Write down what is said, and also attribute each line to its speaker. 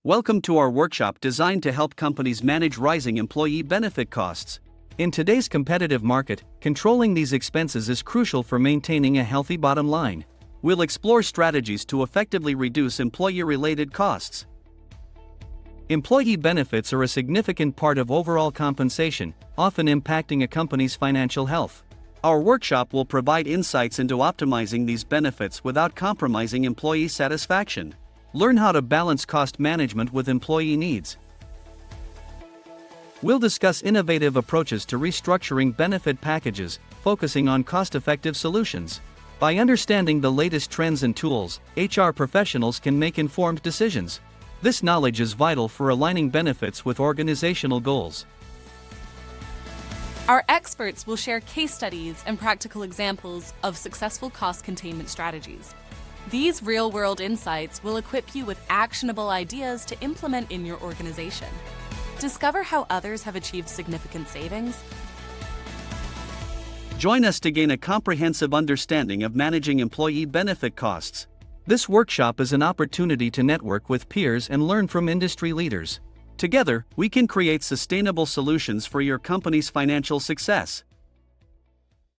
Speaker 1: Welcome to our workshop designed to help companies manage rising employee benefit costs. In today's competitive market, controlling these expenses is crucial for maintaining a healthy bottom line. We'll explore strategies to effectively reduce employee-related costs. Employee benefits are a significant part of overall compensation, often impacting a company's financial health. Our workshop will provide insights into optimizing these benefits without compromising employee satisfaction. Learn how to balance cost management with employee needs. We'll discuss innovative approaches to restructuring benefit packages, focusing on cost-effective solutions. By understanding the latest trends and tools, HR professionals can make informed decisions. This knowledge is vital for aligning benefits with organizational goals.
Speaker 2: Our experts will share case studies and practical examples of successful cost containment strategies. These real-world insights will equip you with actionable ideas to implement in your organization. Discover how others have achieved significant savings.
Speaker 1: Join us to gain a comprehensive understanding of managing employee benefit costs. This workshop is an opportunity to network with peers and learn from industry leaders. Together, we can create sustainable solutions for your company's financial success.